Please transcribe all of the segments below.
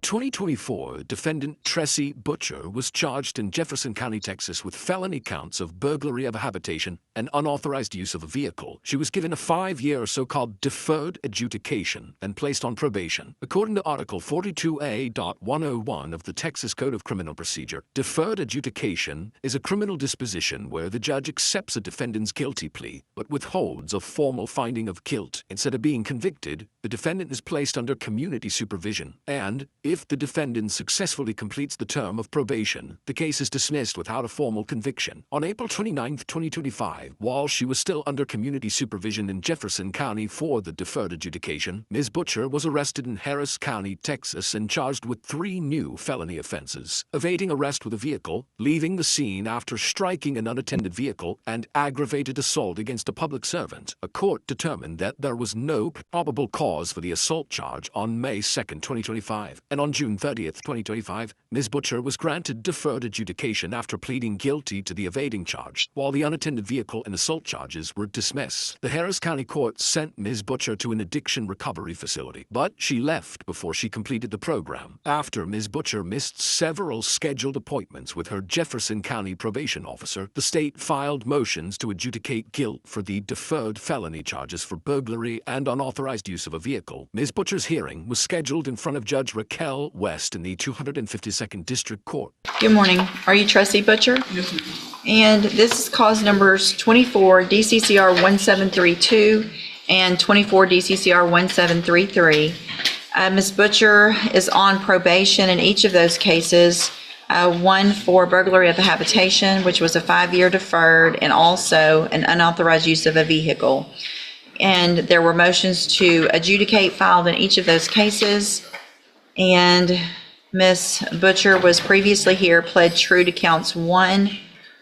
2024, defendant Tressie Butcher was charged in Jefferson County, Texas with felony counts of burglary of a habitation and unauthorized use of a vehicle. She was given a 5-year so-called deferred adjudication and placed on probation. According to Article 42A.101 of the Texas Code of Criminal Procedure, deferred adjudication is a criminal disposition where the judge accepts a defendant's guilty plea but withholds a formal finding of guilt. Instead of being convicted, the defendant is placed under community supervision, and if the defendant successfully completes the term of probation, the case is dismissed without a formal conviction. On April 29, 2025, while she was still under community supervision in Jefferson County for the deferred adjudication, Ms. Butcher was arrested in Harris County, Texas, and charged with 3 new felony offenses: evading arrest with a vehicle, leaving the scene after striking an unattended vehicle, and aggravated assault against a public servant. A court determined that there was no probable cause for the assault charge on May 2, 2025, and on June 30, 2025, Ms. Butcher was granted deferred adjudication after pleading guilty to the evading charge, while the unattended vehicle and assault charges were dismissed. The Harris County Court sent Ms. Butcher to an addiction recovery facility, but she left before she completed the program. After Ms. Butcher missed several scheduled appointments with her Jefferson County probation officer, the state filed motions to adjudicate guilt for the deferred felony charges for burglary and unauthorized use of a vehicle. Ms. Butcher's hearing was scheduled in front of Judge Raquel West in the 252nd District Court. Good morning. Are you Tressie Butcher? Yes, ma'am. And this is cause numbers 24 DCCR 1732 and 24 DCCR 1733. Ms. Butcher is on probation in each of those cases. One for burglary of a habitation, which was a 5-year deferred, and also an unauthorized use of a vehicle. And there were motions to adjudicate filed in each of those cases. And Ms. Butcher was previously here, pled true to counts 1,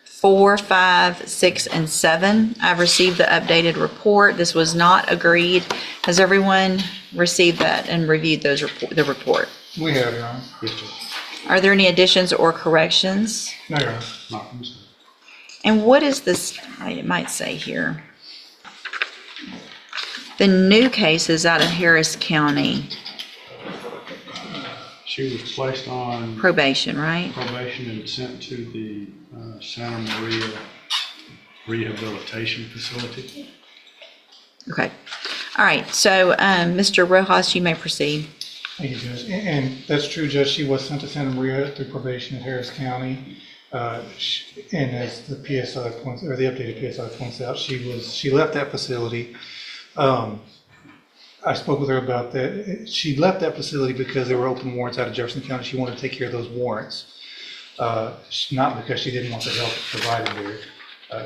4, 5, 6, and 7. I've received the updated report. This was not agreed. Has everyone received that and reviewed the report? We have, Your Honor. Yes, sir. Are there any additions or corrections? No, Your Honor. Not from this. And what is this, it might say here, the new case is out of Harris County. She was placed on Probation, right? probation and sent to the Santa Maria Rehabilitation Facility. Okay. All right. So, Mr. Rojas, you may proceed. Thank you, Judge. And that's true, Judge. She was sent to Santa Maria through probation in Harris County. And as the PSI points, or the updated PSI points out, she left that facility. I spoke with her about that. She left that facility because there were open warrants out of Jefferson County. She wanted to take care of those warrants, not because she didn't want the help provided there.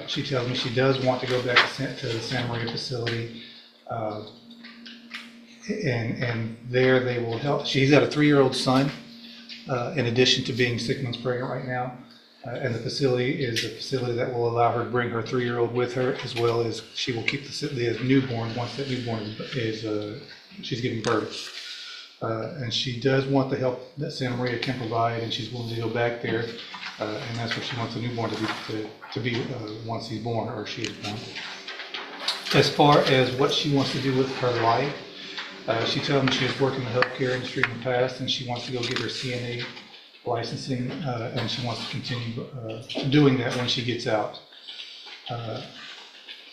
She tells me she does want to go back to the Santa Maria facility, and there they will help. She's got a 3-year-old son, in addition to being 6 months pregnant right now. And the facility is a facility that will allow her to bring her 3-year-old with her, as well as she will keep the newborn once that newborn is she's giving birth. And she does want the help that Santa Maria can provide, and she's willing to go back there. And that's what she wants the newborn to be once he's born, or she is born. As far as what she wants to do with her life, she told me she has worked in the healthcare industry in the past, and she wants to go get her CNA licensing, and she wants to continue doing that when she gets out.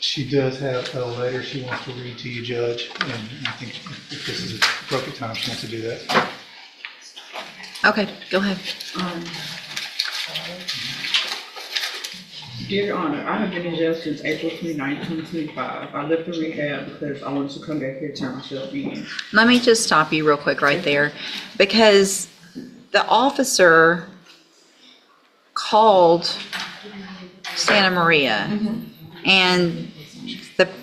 She does have a letter she wants to read to you, Judge, and I think if this is the appropriate time, she wants to do that. Okay, go ahead. Dear Honor, I have been in jail since April 29, 2025. I left the rehab because I wanted to come back here and turn myself in. Let me just stop you real quick right there, because the officer called Santa Maria, and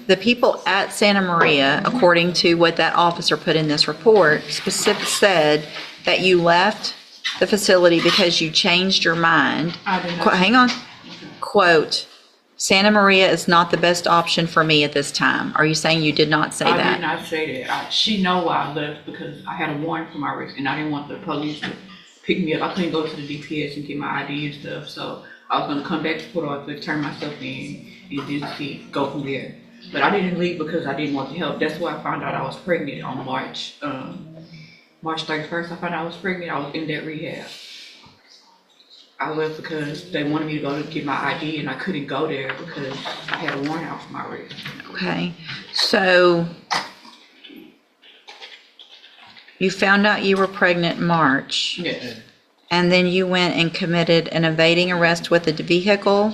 the people at Santa Maria, according to what that officer put in this report, said that you left the facility because you changed your mind. I did not. Hang on. Quote, Santa Maria is not the best option for me at this time. Are you saying you did not say that? I did not say that. She know why I left because I had a warrant for my arrest and I didn't want the police to pick me up. I couldn't go to the DPS and get my ID and stuff, so I was gonna come back to Port Arthur, turn myself in, and just go from there. But I didn't leave because I didn't want the help. That's why I found out I was pregnant on March March 31st, I found out I was pregnant. I was in that rehab. I left because they wanted me to go to get my ID, and I couldn't go there because I had a warrant out for my arrest. Okay, so you found out you were pregnant in March, Yes. and then you went and committed an evading arrest with a vehicle,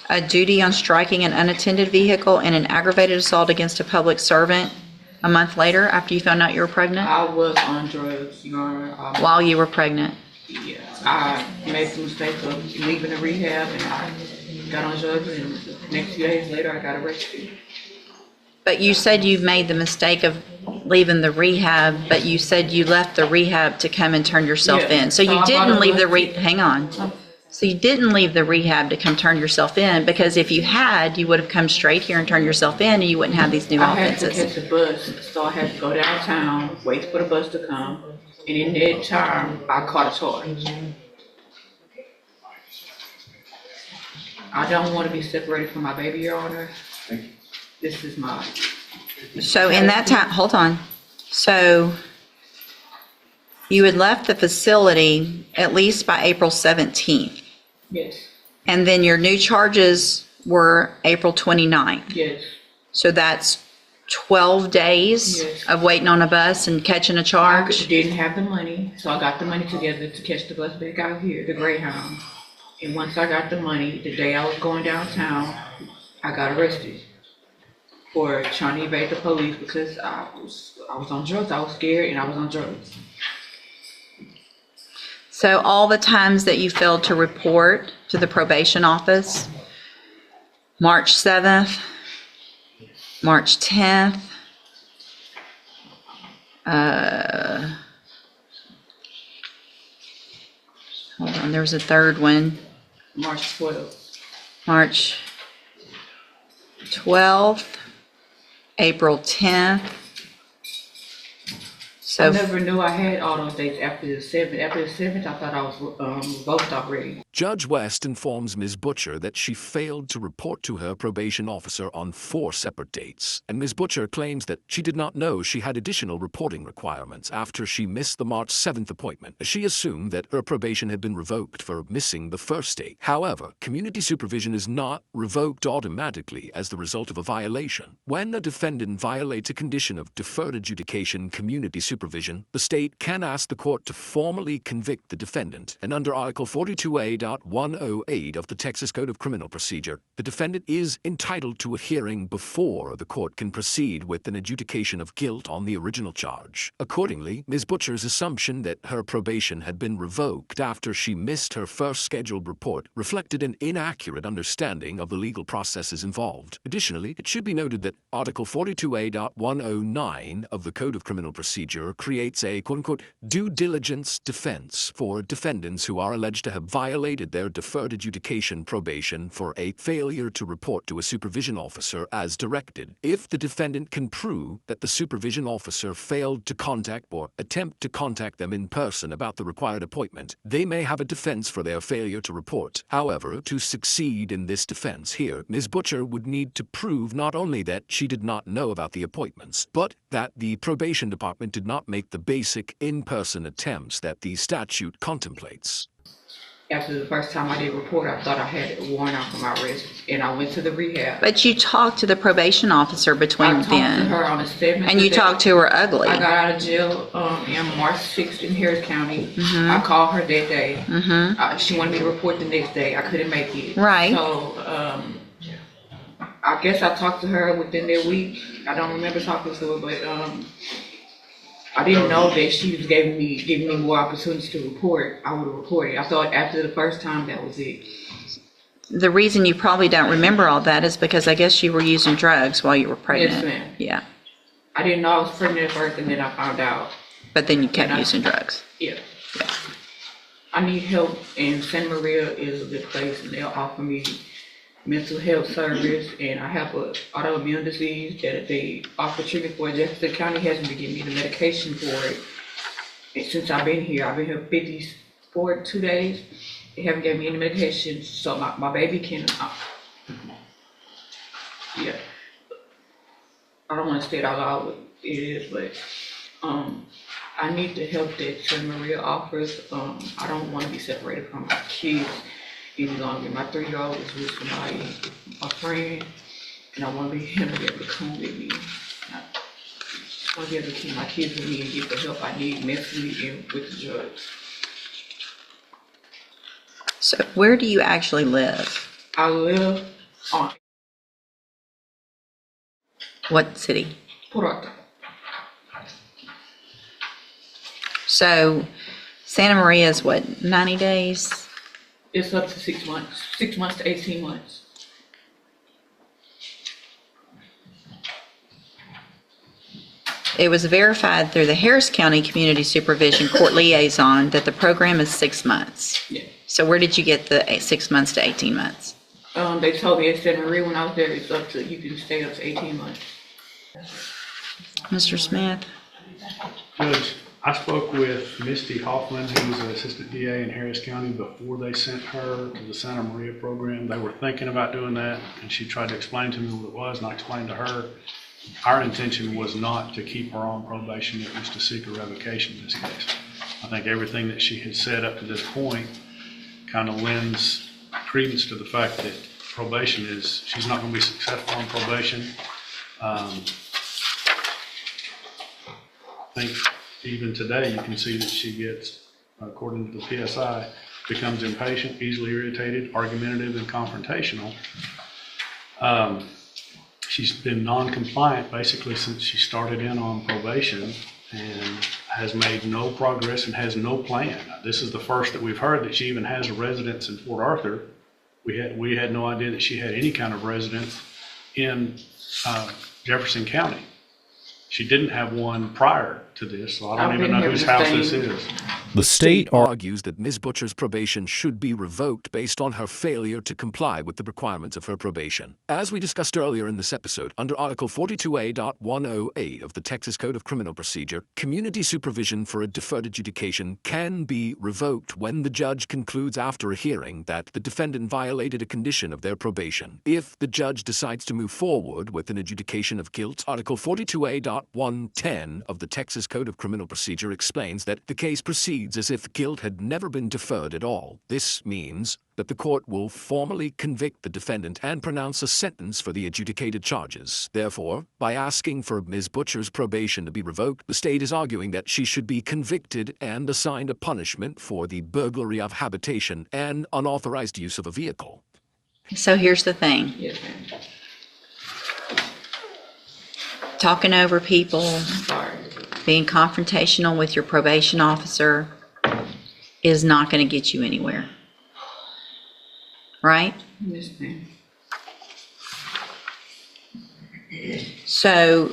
a duty on striking an unattended vehicle, and an aggravated assault against a public servant a month later after you found out you were pregnant? I was on drugs, Your Honor. While you were pregnant? Yeah, I made the mistake of leaving the rehab, and I got on drugs, and the next few days later, I got arrested. But you said you made the mistake of leaving the rehab, but you said you left the rehab to come and turn yourself Yeah. in. So So you I didn't bought a leave the little- hang on. So you didn't leave the rehab to come turn yourself in, because if you had, you would have come straight here and turned yourself in, and you wouldn't have these new I had to offenses. catch the bus, so I had to go downtown, wait for the bus to come, and in that time, I caught a charge. I don't want to be separated from my baby, Your Honor. This is my, So in that time, hold on. So you had left the facility at least by April 17th, yes, and then your new charges were April 29th. yes, So that's 12 days Yes. of waiting on a bus and catching a I charge? didn't have the money, so I got the money together to catch the bus back out here, the Greyhound. And once I got the money, the day I was going downtown, I got arrested for trying to evade the police because I was on drugs. I was scared and I was on drugs. So all the times that you failed to report to the probation office, March 7th, March 10th, hold on, there was a third one, March 12th. March 12th, April 10th. I So never knew I had all those dates after the 7th. After the 7th, I thought I was revoked already. Judge West informs Ms. Butcher that she failed to report to her probation officer on 4 separate dates, and Ms. Butcher claims that she did not know she had additional reporting requirements after she missed the March 7th appointment. She assumed that her probation had been revoked for missing the first date. However, community supervision is not revoked automatically as the result of a violation. When a defendant violates a condition of deferred adjudication community supervision, the state can ask the court to formally convict the defendant, and under Article 42A.108 of the Texas Code of Criminal Procedure, the defendant is entitled to a hearing before the court can proceed with an adjudication of guilt on the original charge. Accordingly, Ms. Butcher's assumption that her probation had been revoked after she missed her first scheduled report reflected an inaccurate understanding of the legal processes involved. Additionally, it should be noted that Article 42A.109 of the Code of Criminal Procedure creates a quote-unquote due diligence defense for defendants who are alleged to have violated their deferred adjudication probation for a failure to report to a supervision officer as directed. If the defendant can prove that the supervision officer failed to contact or attempt to contact them in person about the required appointment, they may have a defense for their failure to report. However, to succeed in this defense here, Ms. Butcher would need to prove not only that she did not know about the appointments, but that the probation department did not make the basic in-person attempts that the statute contemplates. After the first time I did report, I thought I had a warrant out for my arrest, and I went to the rehab. but you talked to the probation officer I between talked to then, her on the 7th. and you talked to her ugly. I got out of jail in March 6th in Harris County. I called her that day. She wanted me to report the next day. I couldn't make it. Right. So I guess I talked to her within that week. I don't remember talking to her, but I didn't know that she was giving me more opportunities to report. I would have reported. I thought after the first time that was it. The reason you probably don't remember all that is because I guess you were using drugs while you were pregnant. Yes, ma'am. Yeah, I didn't know I was pregnant at first, and then I found out. but then you kept And I- using drugs. Yeah. I need help, and Santa Maria is a good place, and they'll offer me mental health service, and I have an autoimmune disease that they offer treatment for. Jefferson County hasn't been giving me the medication for it. And since I've been here 2 days. They haven't given me any medication, so my baby can, yeah. I don't want to say it out loud what it is, but I need the help that Santa Maria offers. I don't want to be separated from my kids any longer. My 3-year-old is with my friend, and I want him to be able to come with me. I just want to be able to keep my kids with me and get the help I need mentally and with the judge. So where do you actually live? I live on What city? Port Arthur. So Santa Maria is what, 90 days? It's up to 6 months, 6 months to 18 months. It was verified through the Harris County Community Supervision Court Liaison that the program is 6 months. Yeah. So where did you get the 6 months to 18 months? They told me at Santa Maria when I was there, it's up to, you can stay up to 18 months. Mr. Smith? Judge, I spoke with Misty Hoffman, who's an assistant DA in Harris County, before they sent her to the Santa Maria program. They were thinking about doing that, and she tried to explain to me what it was, and I explained to her. Our intention was not to keep her on probation, it was to seek a revocation in this case. I think everything that she has said up to this point kind of lends credence to the fact that probation is, she's not going to be successful on probation. I think even today you can see that she gets, according to the PSI, becomes impatient, easily irritated, argumentative, and confrontational. She's been non-compliant basically since she started in on probation and has made no progress and has no plan. This is the first that we've heard that she even has a residence in Port Arthur. We had no idea that she had any kind of residence in Jefferson County. She didn't have one prior to this, so I don't even know whose house this is. The state argues that Ms. Butcher's probation should be revoked based on her failure to comply with the requirements of her probation. As we discussed earlier in this episode, under Article 42A.10A of the Texas Code of Criminal Procedure, community supervision for a deferred adjudication can be revoked when the judge concludes after a hearing that the defendant violated a condition of their probation. If the judge decides to move forward with an adjudication of guilt, Article 42A.110 of the Texas Code of Criminal Procedure explains that the case proceeds as if guilt had never been deferred at all. This means that the court will formally convict the defendant and pronounce a sentence for the adjudicated charges. Therefore, by asking for Ms. Butcher's probation to be revoked, the state is arguing that she should be convicted and assigned a punishment for the burglary of habitation and unauthorized use of a vehicle. So here's the thing. Yes, ma'am. Talking over people, Sorry. being confrontational with your probation officer is not going to get you anywhere. Right? Yes, ma'am. So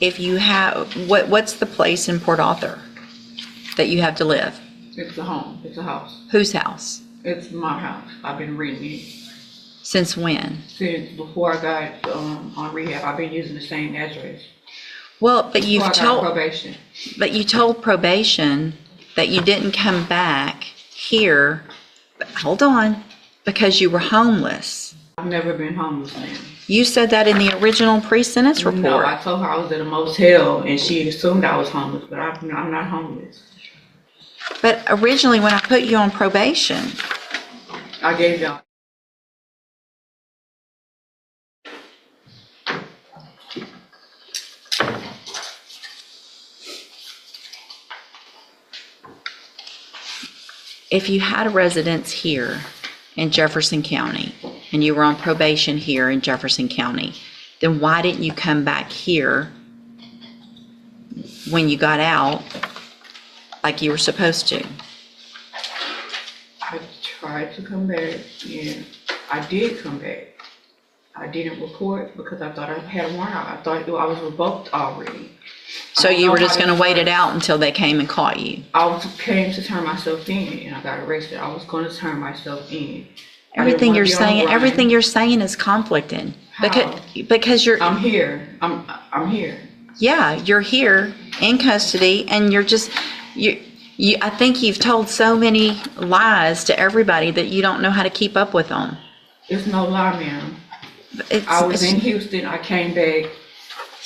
if you have, what's the place in Port Arthur that you have to live? It's a home. It's a house. Whose house? It's my house. I've been renting it Since when? since before I got on rehab. I've been using the same address. Well, but Before I got probation. you told probation that you didn't come back here, but hold on, because you were homeless. I've never been homeless, ma'am. You said that in the original pre-sentence report. No, I told her I was at a motel and she assumed I was homeless, but I'm not homeless. But originally, when I put you on probation, I gave y'all. if you had a residence here in Jefferson County and you were on probation here in Jefferson County, then why didn't you come back here when you got out like you were supposed to? I tried to come back and I did come back. I didn't report because I thought I had a warrant out. I thought I was revoked already. So you were just going to wait it out until they came and caught you? Came to turn myself in and I got arrested. I was going to turn myself in. Everything you're saying is conflicting. How? Because you're, I'm here. I'm here. yeah, you're here in custody and you're just, I think you've told so many lies to everybody that you don't know how to keep up with them. It's no lie, ma'am. I was in Houston. I came back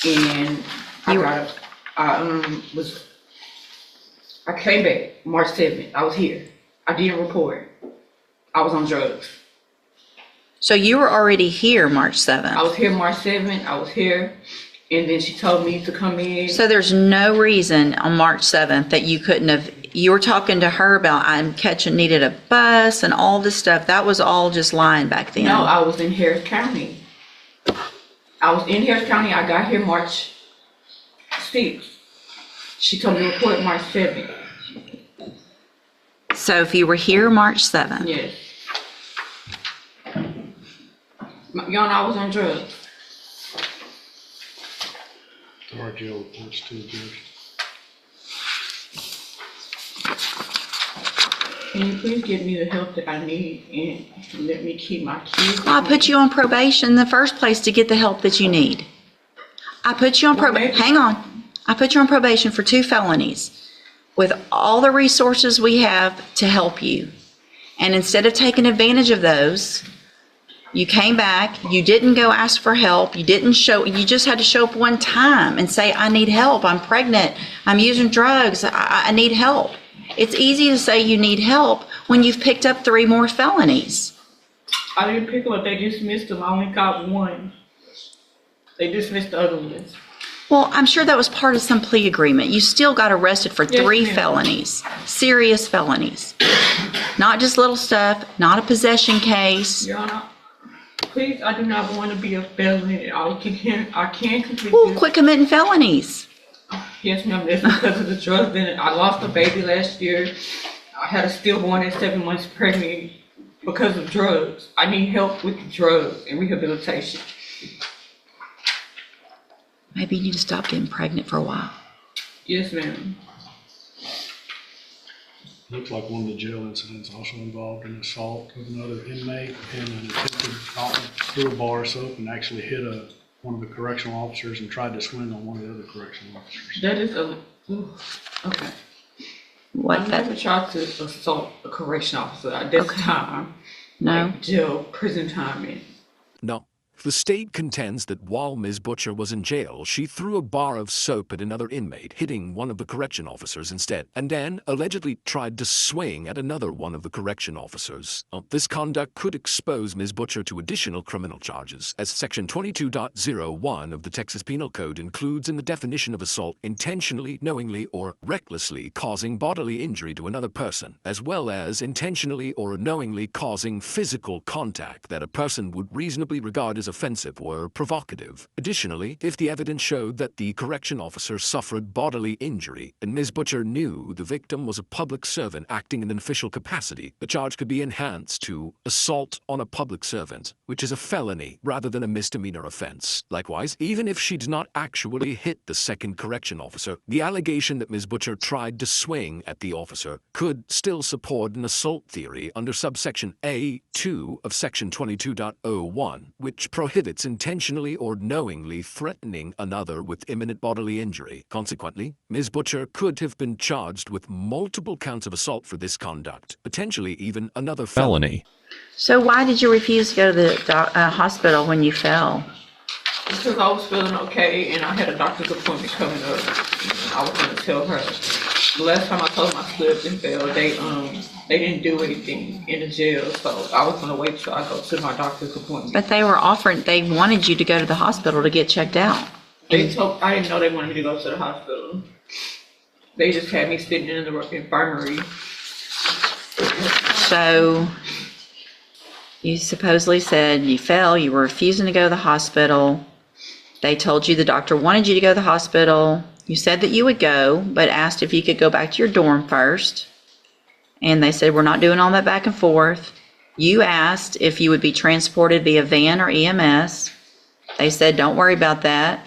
and I I came back March 7th. I was here. I didn't report. I was on drugs. So you were already here March 7th. I was here March 7th. I was here. And then she told me to come in. So there's no reason on March 7th that you couldn't have, you were talking to her about needed a bus and all this stuff. That was all just lying back then. No, I was in Harris County. I got here March 6th. She told me to report March 7th. So if you were here March 7th. Yes. Y'all know I was on drugs. Our jail reports to the judge. Can you please give me the help that I need and let me keep my kids? Well, I put you on probation in the first place to get the help that you need. I put you on probation. Hang on. I put you on probation for 2 felonies with all the resources we have to help you. And instead of taking advantage of those, you came back, you didn't go ask for help, you just had to show up one time and say, I need help, I'm pregnant, I'm using drugs, I need help. It's easy to say you need help when you've picked up 3 more felonies. I didn't pick them up, they dismissed them, I only got 1. They dismissed the other ones. Well, I'm sure that was part of some plea agreement. You still got arrested for 3 ma'am. felonies, serious felonies. Not just little stuff, not a possession case. Your Honor, please, I do not want to be a felon. I can't complete Well, this. quit committing felonies. Yes, ma'am, that's because of the drugs. Then I lost a baby last year. I had a stillborn at 7 months pregnant because of drugs. I need help with drugs and rehabilitation. Maybe you need to stop getting pregnant for a while. Yes, ma'am. Looks like one of the jail incidents also involved an assault of another inmate and an attempted threw a bar of soap and actually hit one of the correctional officers and tried to swing on one of the other correctional officers. That is okay. What I that? never tried to assault a correction officer at this time. No. Like jail, prison time. No. The state contends that while Ms. Butcher was in jail, she threw a bar of soap at another inmate, hitting one of the correction officers instead, and then allegedly tried to swing at another one of the correction officers. This conduct could expose Ms. Butcher to additional criminal charges, as Section 22.01 of the Texas Penal Code includes in the definition of assault intentionally, knowingly, or recklessly causing bodily injury to another person, as well as intentionally or knowingly causing physical contact that a person would reasonably regard as offensive or provocative. Additionally, if the evidence showed that the correction officer suffered bodily injury and Ms. Butcher knew the victim was a public servant acting in an official capacity, the charge could be enhanced to assault on a public servant, which is a felony rather than a misdemeanor offense. Likewise, even if she did not actually hit the second correction officer, the allegation that Ms. Butcher tried to swing at the officer could still support an assault theory under subsection A2 of Section 22.01, which prohibits intentionally or knowingly threatening another with imminent bodily injury. Consequently, Ms. Butcher could have been charged with multiple counts of assault for this conduct, potentially even another felony. So why did you refuse to go to the hospital when you fell? Because I was feeling okay and I had a doctor's appointment coming up. I was going to tell her. The last time I told them I slipped and fell, they didn't do anything in the jail, so I was going to wait till I go to my doctor's appointment. But they wanted you to go to the hospital to get checked out. I didn't know they wanted me to go to the hospital. They just had me sitting in the infirmary. So you supposedly said you fell, you were refusing to go to the hospital. They told you the doctor wanted you to go to the hospital. You said that you would go, but asked if you could go back to your dorm first. And they said, we're not doing all that back and forth. You asked if you would be transported via van or EMS. They said, don't worry about that.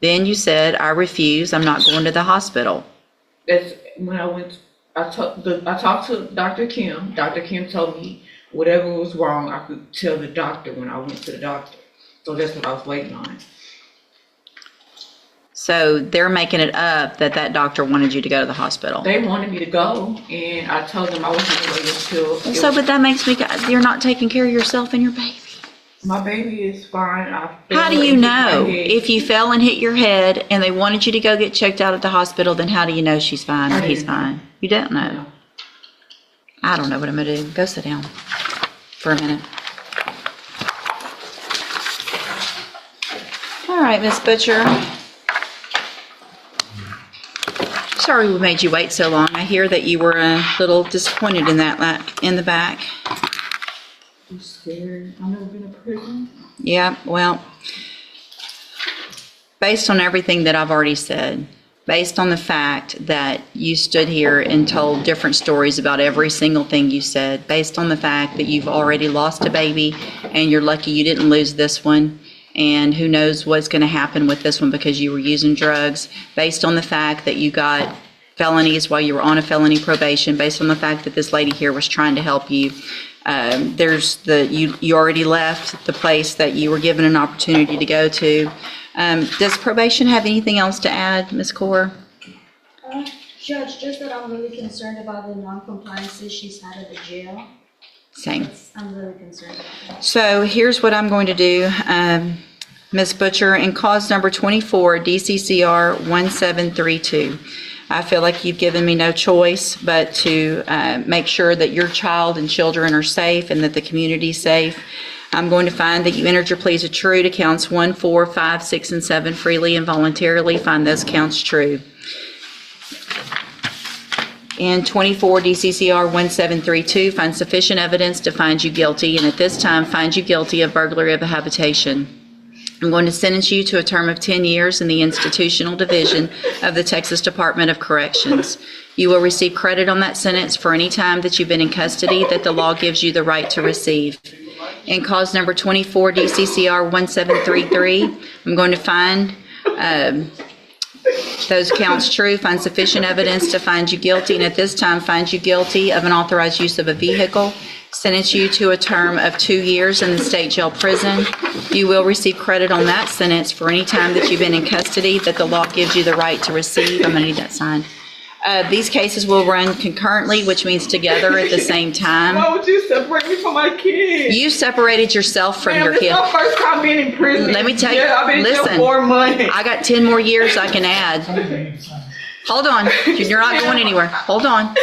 Then you said, I refuse, I'm not going to the hospital. That's when I went, I talked to Dr. Kim. Dr. Kim told me whatever was wrong, I could tell the doctor when I went to the doctor. So that's what I was waiting on. So they're making it up that doctor wanted you to go to the hospital. They wanted me to go, and I told them I was going to wait until... But that makes me, you're not taking care of yourself and your baby. My baby is fine. How do you know? If you fell and hit your head and they wanted you to go get checked out at the hospital, then how do you know she's fine or he's fine? You don't know. I don't know what I'm gonna do. Go sit down for a minute. All right, Miss Butcher. Sorry we made you wait so long. I hear that you were a little disappointed in that in the back. I'm scared. I've never been to prison. Yeah, well, based on everything that I've already said, based on the fact that you stood here and told different stories about every single thing you said, based on the fact that you've already lost a baby and you're lucky you didn't lose this one, and who knows what's going to happen with this one because you were using drugs, based on the fact that you got felonies while you were on a felony probation, based on the fact that this lady here was trying to help you. You already left the place that you were given an opportunity to go to. Does probation have anything else to add, Ms. Kaur? Judge, just that I'm really concerned about the non-compliances she's had at the jail. Same. I'm really concerned about that. So here's what I'm going to do, Ms. Butcher. In cause number 24, DCCR 1732, I feel like you've given me no choice but to make sure that your child and children are safe and that the community's safe. I'm going to find that you entered your pleas of true to counts 1, 4, 5, 6, and 7 freely and voluntarily. Find those counts true. In 24 DCCR 1732, find sufficient evidence to find you guilty, and at this time find you guilty of burglary of a habitation. I'm going to sentence you to a term of 10 years in the institutional division of the Texas Department of Corrections. You will receive credit on that sentence for any time that you've been in custody that the law gives you the right to receive. In cause number 24 DCCR 1733, I'm going to find those counts true, find sufficient evidence to find you guilty, and at this time find you guilty of unauthorized use of a vehicle, sentence you to a term of 2 years in the state jail prison. You will receive credit on that sentence for any time that you've been in custody that the law gives you the right to receive. I'm going to need that signed. These cases will run concurrently, which means together at the same time. Why would you separate me from my kids? You separated yourself from your kid. This is my first time being in prison. Let me tell you, I've been in jail listen, 4 months. I got 10 more years I can add. Hold on, you're not going anywhere. Hold on,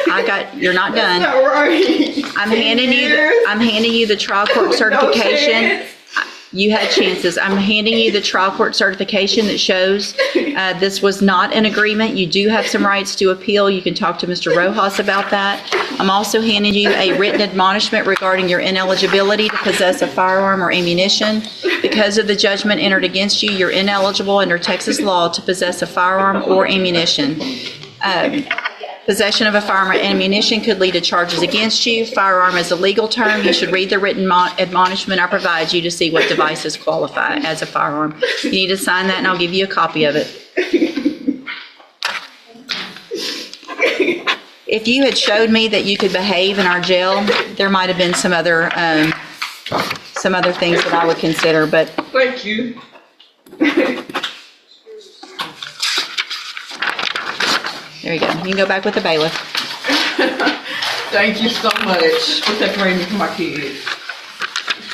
you're not done. That's not right. I'm handing you the trial court certification. You had chances. I'm handing you the trial court certification that shows this was not an agreement. You do have some rights to appeal. You can talk to Mr. Rojas about that. I'm also handing you a written admonishment regarding your ineligibility to possess a firearm or ammunition. Because of the judgment entered against you, you're ineligible under Texas law to possess a firearm or ammunition. Possession of a firearm or ammunition could lead to charges against you. Firearm is a legal term. You should read the written admonishment I provide you to see what devices qualify as a firearm. You need to sign that and I'll give you a copy of it. If you had showed me that you could behave in our jail, there might have been some other things that I would consider, but. Thank you. There you go. You can go back with the bailiff. Thank you so much for separating me from my kids.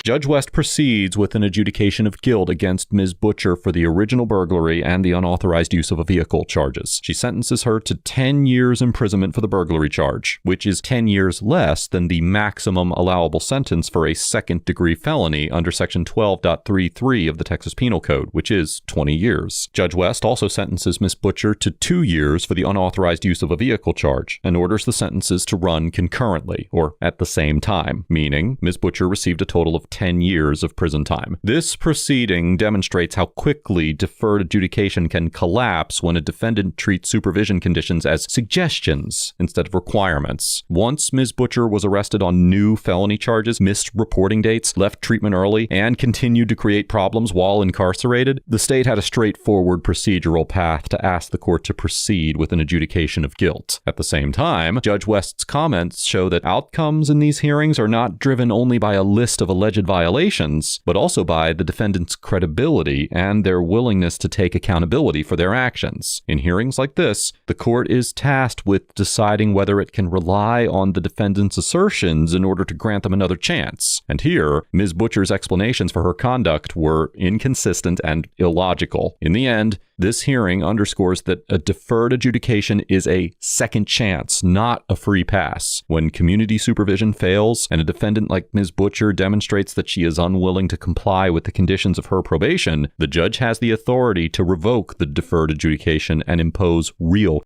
Judge West proceeds with an adjudication of guilt against Ms. Butcher for the original burglary and the unauthorized use of a vehicle charges. She sentences her to 10 years imprisonment for the burglary charge, which is 10 years less than the maximum allowable sentence for a second-degree felony under Section 12.33 of the Texas Penal Code, which is 20 years. Judge West also sentences Ms. Butcher to 2 years for the unauthorized use of a vehicle charge and orders the sentences to run concurrently, or at the same time, meaning Ms. Butcher received a total of 10 years of prison time. This proceeding demonstrates how quickly deferred adjudication can collapse when a defendant treats supervision conditions as suggestions instead of requirements. Once Ms. Butcher was arrested on new felony charges, missed reporting dates, left treatment early, and continued to create problems while incarcerated, the state had a straightforward procedural path to ask the court to proceed with an adjudication of guilt. At the same time, Judge West's comments show that outcomes in these hearings are not driven only by a list of alleged alleged violations, but also by the defendant's credibility and their willingness to take accountability for their actions. In hearings like this, the court is tasked with deciding whether it can rely on the defendant's assertions in order to grant them another chance. And here, Ms. Butcher's explanations for her conduct were inconsistent and illogical. In the end, this hearing underscores that a deferred adjudication is a second chance, not a free pass. When community supervision fails and a defendant like Ms. Butcher demonstrates that she is unwilling to comply with the conditions of her probation, the judge has the authority to revoke the deferred adjudication and impose real